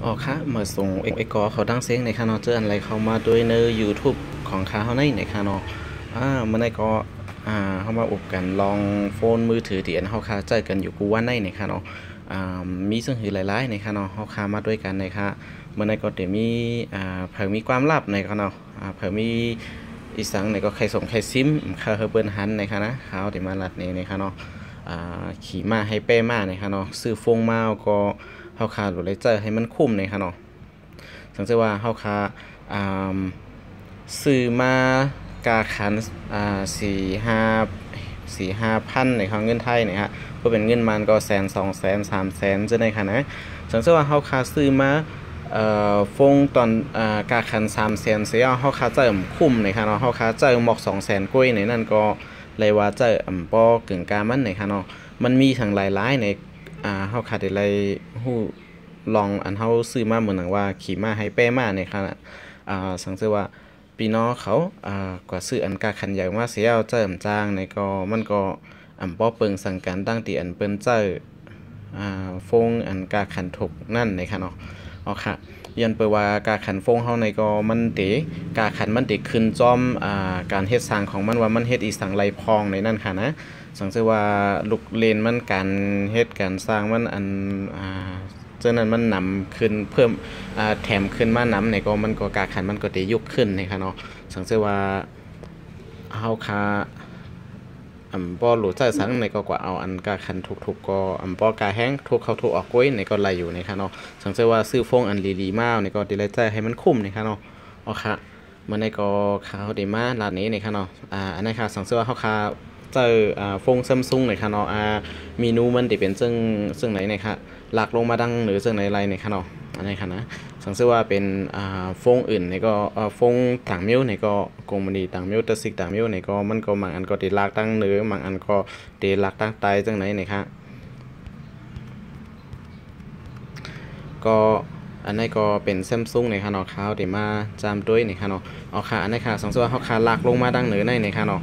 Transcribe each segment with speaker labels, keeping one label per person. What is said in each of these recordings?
Speaker 1: อ๋อค่ะเมื่อส่งกอเขาดังเสียงในค่ะเนาะเจออะไรเข้ามาด้วยใน YouTube ของเขาในค่ะเนาะเมื่อในก็เข้ามาอุบกันลองโฟนมือถือที่อันเขาคาใจกันอยู่กูว่าในค่ะเนาะมีซึ่งหือหลายๆในค่ะเนาะเขาคามาด้วยกันในค่ะเมื่อในก็เดี๋ยวมีเผื่อมีความลับในค่ะเนาะเผื่อมีอีสังในก็ใครส่งใครซิมคาเฮเบิลฮันในค่ะนะเขาเดี๋ยวมาลัดในค่ะเนาะขี่มาให้เป้มาในค่ะเนาะซื้อฟงมาก็เฮาคาหรือเลเจอร์ให้มันคุ้มในค่ะเนาะสังเกตว่าเฮาคาอ่าซื้อมากาขัน4-5 พันในครับเงินไทยเนี่ยฮะก็เป็นเงินมันก็100,000 200,000 300,000จะในค่ะนะสังเกตว่าเฮาคาซื้อมาฟงตอนกาขัน300,000เสียเฮาคาเจิมคุ้มในค่ะเนาะเฮาคาเจิมหมอก200,000กว่าในนั่นก็เลยว่าเจอป้อกึ่งกามันในค่ะเนาะมันมีทั้งหลายๆในเฮาคาได้เลยฮู้ลองอันเฮาซื้อมาเหมือนหนังว่าขี่มาให้แป้มาในค่ะสังเกตว่าพี่น้องเขาก็ซื้ออันกาขันใหญ่มาเสียเอาเจิมจางในก็มันก็ป้อเปิงสั่งการตั้งตีอันเปิ้นเจอฟงอันกาขันถกนั่นในค่ะเนาะอ๋อค่ะยันเปว่ากาขันฟงเฮาในก็มันเตกาขันมันเตขึ้นจอมการเฮ็ดสร้างของมันว่ามันเฮ็ดอีสังไรพองในนั่นค่ะนะสังเกตว่าลูกเลนมันการเฮ็ดการสร้างมันอันเจ้านั้นมันนำขึ้นเพิ่มแถมขึ้นมานำในก็มันก็กาขันมันก็ได้ยุกขึ้นนะคะเนาะสังเกตว่าเฮาคาป้อหลุดใจสังในก็กว่าเอาอันกาขันถูกๆก็ป้อกาแห้งถูกเข้าถูกออกก้อยในก็ไหลอยู่นะคะเนาะสังเกตว่าซื้อฟงอันลีๆมากในก็ดีเลยใจให้มันคุ้มนะคะเนาะอ๋อค่ะมันในก็ขาวดีมากร้านนี้นะคะเนาะอันนี้ค่ะสังเกตว่าเฮาคาเจอฟงซัมซุงในค่ะเนาะเมนูมันจะเป็นซึ่งไหนเนี่ยค่ะหลักลงมาดังหรือซึ่งไหนไรในค่ะเนาะอันนี้ค่ะนะสังเกตว่าเป็นฟงอื่นในก็ฟงต่างมิ้วในก็กงมันดีต่างมิ้วตะซิกต่างมิ้วในก็มันก็บางอันก็ติดหลักตั้งเนื้อบางอันก็ติดหลักตั้งไตซึ่งไหนเนี่ยค่ะก็อันนี้ก็เป็นซัมซุงในค่ะเนาะขาวที่มาจามด้วยในค่ะเนาะเอาค่ะอันนี้ค่ะสังเกตว่าเขาขาหลักลงมาดังเหนือในค่ะเนาะ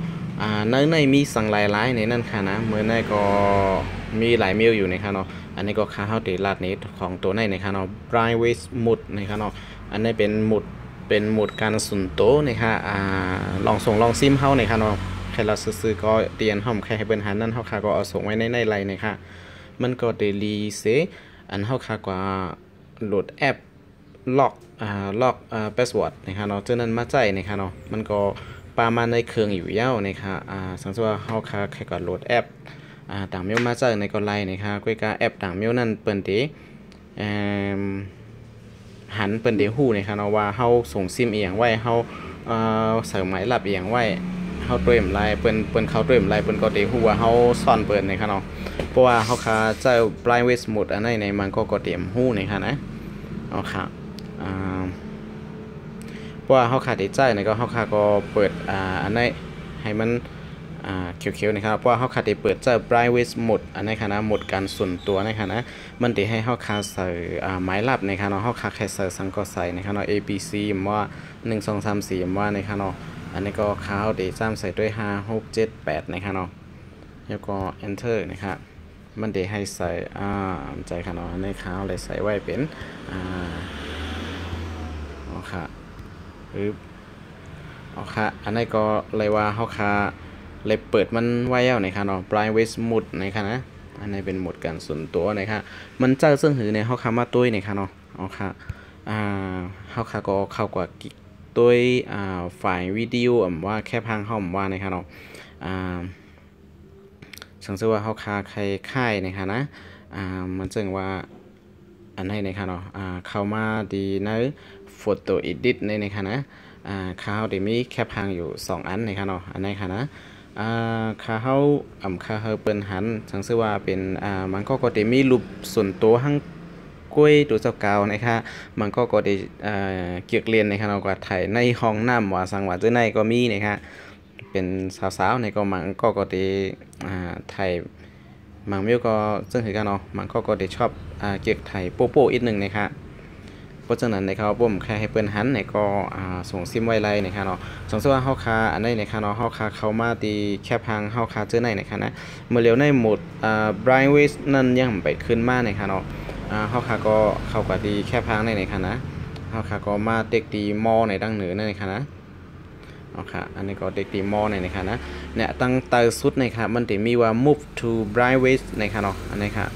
Speaker 1: ในมีสั่งหลายๆในนั่นค่ะนะเมื่อในก็มีหลายมิลอยู่ในค่ะเนาะอันนี้ก็ค่าเฮาตีลาดนี้ของตัวในค่ะเนาะ Bright Waste หมุดในค่ะเนาะอันนี้เป็นหมุดการสุนโตในค่ะลองส่งลองซิมเฮาในค่ะเนาะแค่เราซื้อก็เตียนห้อมแค่ให้เปิ้นหันนั่นเฮาค่ะก็เอาส่งไว้ในไลน์ในค่ะมันก็ได้รีเซอันเฮาค่ะกว่าโหลดแอปล็อกพาสเวิร์ดนะคะเนาะจากนั้นมาใจนะคะเนาะมันก็ประมาณในเครื่องอยู่ยาวนะคะสังเกตว่าเฮาค่ะแค่ก็โหลดแอปต่างเมลมาจากในก็ไลน์นะคะก้อยกาแอปต่างเมลนั่นเปิ้นติหันเปิ้นได้ฮู้นะคะเนาะว่าเฮาส่งซิมอีหยังไว้เฮาใส่หมายลับอีหยังไว้เฮาเตรียมไลน์เปิ้นเข้าเตรียมไลน์เปิ้นก็ได้ฮู้ว่าเฮาซ่อนเปิ้นนะคะเนาะเพราะว่าเฮาค่ะเจ้า Blind Waste Mode อันในมันก็เตรียมฮู้นะคะนะอ๋อค่ะเพราะว่าเฮาขาดใจในก็เฮาขาก็เปิดอันนี้ให้มันเขียวๆนะครับเพราะว่าเฮาขาดเปิดเจ้า private mode อันนี้ค่ะนะโหมดการส่วนตัวนะคะนะมันสิให้เฮาขาใส่หมายลับนะคะเนาะเฮาขาแค่ใส่สังก็ใส่นะคะเนาะ ABC ว่า1 2 3 4ว่านะคะเนาะอันนี้ก็เขาได้จ้ำใส่ด้วย5 6 7 8นะคะเนาะแล้วก็ enter นะครับมันได้ให้ใส่ใจค่ะเนาะในเขาเลยใส่ไว้เป็นค่ะหรือเอาค่ะอันนี้ก็เลยว่าเฮาค่ะเลยเปิดมันไว้แล้วนะคะเนาะ private mode นะคะนะอันนี้เป็นโหมดการส่วนตัวนะคะมันเจอซึ่งหือในเฮาค่ะมาตุ้ยนะคะเนาะเอาค่ะเฮาค่ะก็เข้ากว่าตุ้ยไฟล์วิดีโอว่าแค่พังเฮาว่านะคะเนาะสังเกตว่าเฮาค่ะใครค่ายนะคะนะมันจึงว่าอันนี้นะคะเนาะเข้ามาดีในPhoto Edit ในนะคะนะเขาได้มีแคปพังอยู่2อันนะคะเนาะอันนี้ค่ะนะเขาเขาเปิ้นหันสังเกตว่าเป็นมันก็ได้มีรูปส่วนตัวทั้งกล้วยตัวเจ้าเก่านะคะมันก็ได้เกี่ยวเรียนนะคะเนาะว่าถ่ายในห้องน้ำว่าสังว่าเจ้าในก็มีนะคะเป็นสาวๆในก็มันก็ได้ถ่ายมังมิวก็ซึ่งคือกันเนาะมันก็ได้ชอบเกี่ยวถ่ายโป๊ะๆอีกนึงนะคะเพราะฉะนั้นในเขาผมแค่ให้เปิ้นหันในก็ส่งซิมไว้ไลในค่ะเนาะสงสัยว่าเฮาคาอันนี้ในค่ะเนาะเฮาคาเข้ามาตีแคปพังเฮาคาเจอในค่ะนะเมื่อเร็วในโหมดBright Waste นั่นยังไปขึ้นมาในค่ะเนาะ เฮาค่ะก็เข้ากับดีแค่พังในค่ะนะเฮาค่ะก็มาเด็กดีมอในดังเหนือในค่ะนะเอาค่ะอันนี้ก็เด็กดีมอในค่ะนะเนี่ยตั้งเตอร์สุดในค่ะมันจะมีว่า move to bright ways ในค่ะเนาะอันนี้ค่ะ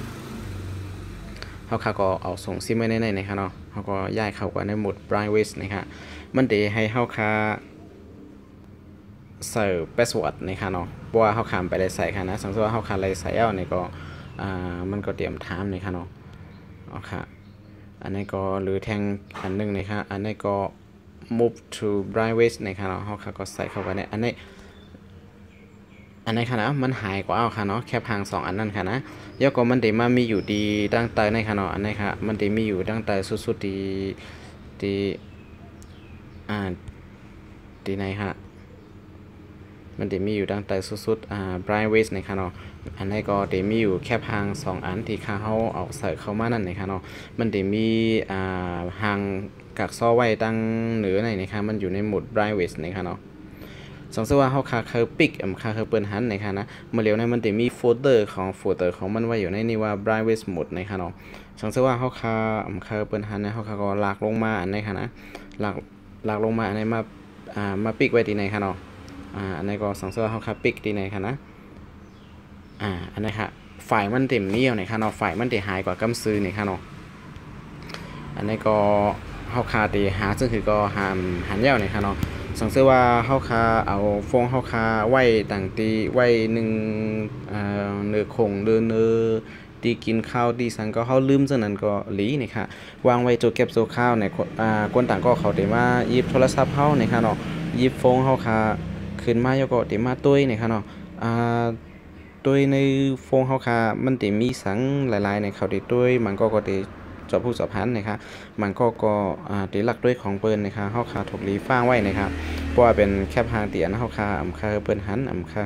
Speaker 1: เฮาค่ะก็เอาส่งซิมไว้ในค่ะเนาะเฮาก็ย้ายเข้ากับในโหมด bright ways นะคะมันจะให้เฮาค่ะใส่พาสเวิร์ดในค่ะเนาะเพราะว่าเฮาขามไปได้ใส่ค่ะนะสังเกตว่าเฮาขาเลยใส่เอานี่ก็มันก็เตรียมถามในค่ะเนาะเอาค่ะอันนี้ก็หรือแทงอันนึงนะครับอันนี้ก็ move to bright ways นะครับเนาะเขาก็ใส่เข้าไปในอันนี้ค่ะนะมันหายกว่าเอาค่ะเนาะแค่พัง2อันนั้นค่ะนะยกก็มันได้มามีอยู่ดีตั้งแต่ในค่ะเนาะอันนี้ค่ะมันได้มีอยู่ตั้งแต่สุดๆดีดีในค่ะมันจะมีอยู่ตั้งแต่สุดbright ways ในค่ะเนาะอันนี้ก็จะมีอยู่แค่พัง2อันที่เขาเอาใส่เข้ามานั่นนะคะเนาะมันจะมีหางกักซ้อไว้ตั้งเหนือในนะคะมันอยู่ในโหมด bright ways นะคะเนาะสังเกตว่าเขาคาเคอร์ปิกคาเคอร์เปิลหันนะคะนะเมื่อเร็วนี้มันจะมีโฟลเดอร์ของมันไว้อยู่ในนี่ว่า bright ways โหมดนะคะเนาะสังเกตว่าเขาคาเปิลหันนะเขาก็ลากลงมาอันนี้ค่ะนะลากลงมาอันนี้มาปิกไว้ที่ไหนคะเนาะอันนี้ก็สังเกตว่าเขาคาปิกที่ไหนคะนะอันนี้ค่ะฝ่ายมันเต็มเนี้ยเนี่ยค่ะเนาะฝ่ายมันเต็มหายกว่ากำซื้อเนี่ยค่ะเนาะอันนี้ก็เฮาคาตีหาซึ่งคือก็หันยาวเนี่ยค่ะเนาะสังเกตว่าเฮาคาเอาฟงเฮาคาไว้ต่างตีไว้หนึ่งเนื้อคงเนื้อตีกินข้าวตีสังก็เฮาลืมซึ่งนั้นก็หลีเนี่ยค่ะวางไว้โจเก็บโจข้าวในคนต่างก็เขาเต็มว่าหยิบโทรศัพท์เฮาเนี่ยค่ะเนาะหยิบฟงเฮาคาขึ้นมาแล้วก็เต็มมาตุ้ยเนี่ยค่ะเนาะโดยในโฟงเขาค่ะมันจะมีสังหลายๆในเขาติดด้วยมันก็ติจอบผู้สอบพันนะครับมันก็ติหลักด้วยของเปิ้นนะครับเขาค่ะถูกรีฟ้างไว้นะครับเพราะว่าเป็นแคบหางเตียนเขาค่ะค่าเปิ้นหันค่า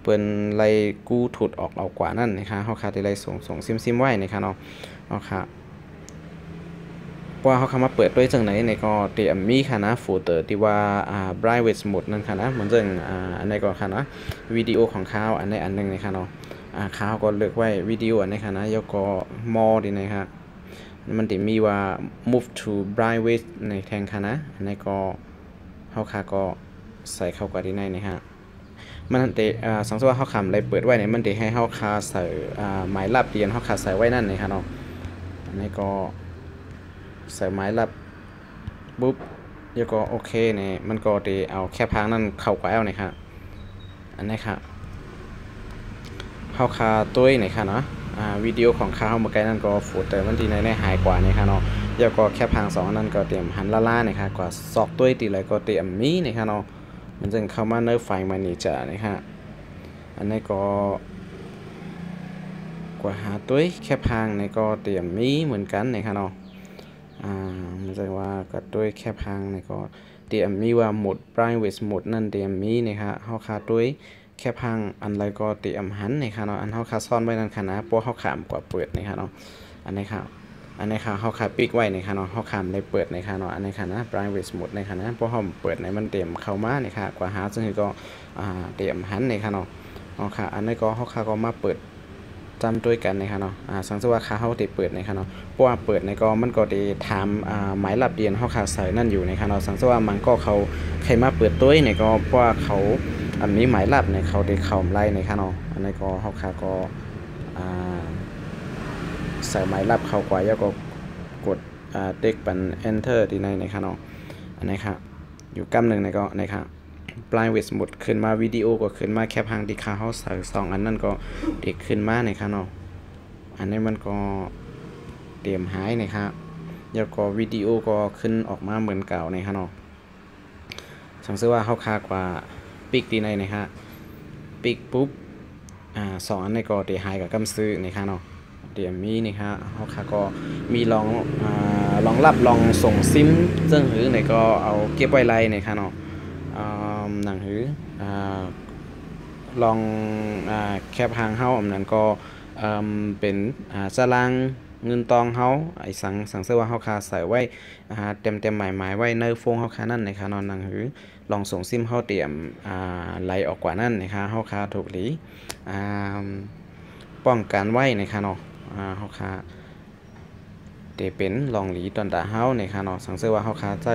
Speaker 1: เปิ้นไล่กู้ถุดออกเอากว่านั่นนะครับเขาค่ะติไล่ส่งซิมไว้นะครับเนาะเขาค่ะว่าเขาเข้ามาเปิดด้วยจังไหนในก็เตรียมมีค่ะนะโฟลเดอร์ที่ว่าbright ways หมดนั่นค่ะนะเหมือนจังอันนี้ก็ค่ะนะวิดีโอของเขาอันนี้อันนึงนะคะเนาะเขาก็เลือกไว้วิดีโออันนี้ค่ะนะแล้วก็มอดีนะครับมันจะมีว่า move to bright ways ในแทงค่ะนะอันนี้ก็เขาค่ะก็ใส่เข้ากับที่ในนะฮะมันจะสังเกตว่าเขาคำอะไรเปิดไว้เนี่ยมันจะให้เขาคาใส่หมายลับเรียนเขาคาใส่ไว้นั่นนะคะเนาะอันนี้ก็ใส่ไม้ลับปุ๊บแล้วก็โอเคเนี่ยมันก็จะเอาแค่พังนั่นเข้ากับเอาเนี่ยครับอันนี้ค่ะเข้าคาตัวเนี่ยค่ะเนาะวิดีโอของเขาเมื่อกี้นั่นก็โฟลเดอร์มันทีในหายกว่าเนี่ยค่ะเนาะแล้วก็แค่พัง2นั่นก็เตรียมหันล่าเนี่ยค่ะกว่าซอกตัวตีเลยก็เตรียมมีเนี่ยค่ะเนาะมันจึงเข้ามาในไฟล์มันนี่จะเนี่ยค่ะอันนี้ก็กว่าหาตัวแค่พังเนี่ยก็เตรียมมีเหมือนกันเนี่ยค่ะเนาะมันจะว่าก็ด้วยแค่พังเนี่ยก็เตรียมมีว่าหมด bright ways หมดนั่นเตรียมมีนะครับเฮาคาด้วยแค่พังอันไรก็เตรียมหันนะครับเนาะอันเฮาคาซ่อนไว้นั่นค่ะนะเพราะเฮาขามกว่าเปิดนะครับเนาะอันนี้ค่ะเฮาคาปิกไว้นะครับเนาะเฮาขามได้เปิดนะครับเนาะอันนี้ค่ะนะ bright ways หมดนะครับนะเพราะเฮาเปิดในมันเตรียมเข้ามานะครับกว่าหาซึ่งก็เตรียมหันนะครับเนาะเอาค่ะอันนี้ก็เฮาคาก็มาเปิดจำด้วยกันนะครับเนาะสังเกตว่าเขาติดเปิดนะครับเนาะเพราะว่าเปิดในก็มันก็ได้ถามหมายลับเรียนเขาขาใส่นั่นอยู่นะครับเนาะสังเกตว่ามันก็เขาใครมาเปิดตัวในก็เพราะว่าเขามีหมายลับในเขาได้เข้าไล่นะครับเนาะอันนี้ก็เขาขาก็ใส่หมายลับเข้ากว่าแล้วก็กดเด็กเป็น enter ที่ในนะครับเนาะอันนี้ครับอยู่กำหนึ่งในก็นะครับปลายเวสหมดขึ้นมาวิดีโอก็ขึ้นมาแคปหางที่เขาใส่2อันนั่นก็เด็กขึ้นมาในค่ะเนาะอันนี้มันก็เตรียมหายนะครับแล้วก็วิดีโอก็ขึ้นออกมาเหมือนเก่าในค่ะเนาะสังเกตว่าเขาคากว่าปิกที่ในนะฮะปิกปุ๊บ2อันในก็เตรียมหายกับกำซื้อในค่ะเนาะเตรียมมีนี่ครับเขาคาก็มีลองรับลองส่งซิมซึ่งหรือในก็เอาเก็บไว้ไล่ในค่ะเนาะหนังหือลองแคบหางเฮาอันนั้นก็เป็นสลางเงินตองเฮาไอ้สังเสว่าเฮาคาใส่ไว้เต็มหมายไว้ในโฟงเฮาคานั่นนะคะนอนหนังหือลองส่งซิมเฮาเตรียมไหลออกกว่านั่นนะคะเฮาคาถูกหลีป้องกันไว้นะคะเนาะเฮาคา เตเป็นลองหลีตอนตาเฮาในค่ะเนาะสังเกตว่าเฮาค่ะใจ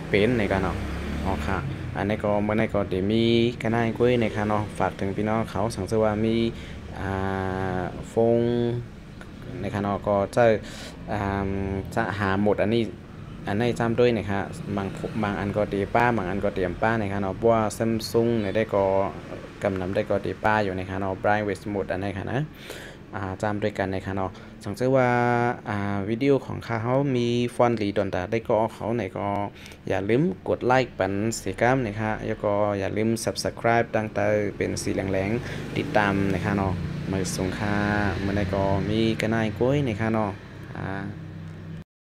Speaker 1: เป็นในกันเนาะอ๋อค่ะอันนี้ก็เมื่อในก็เดี๋ยวมีกันได้กุ้ยในค่ะเนาะฝากถึงพี่น้องเขาสังเกตว่ามีอ่ฟงในค่ะเนาะก็อ่าจะหาหมดอันนี้จำด้วยนะครับบางอันก็ตีป้าบางอันก็เตรียมป้านะครับเนาะเพราะว่าซัมซุงเนี่ยได้ก็กำนำได้ก็ตีป้าอยู่นะครับเนาะไบรท์เวสต์มูดอันนี้ค่ะนะจำด้วยกันนะครับเนาะสังเกตว่าวิดีโอของเขามีฟอนต์หลีดอนตาได้ก็เขาไหนก็อย่าลืมกดไลค์ปันสีก้ามนะครับแล้วก็อย่าลืม subscribe ตั้งแต่เป็นสีแรงๆติดตามนะครับเนาะมือส่งค่าเมื่อใดก็มีกันได้กุ้ยนะครับเนาะ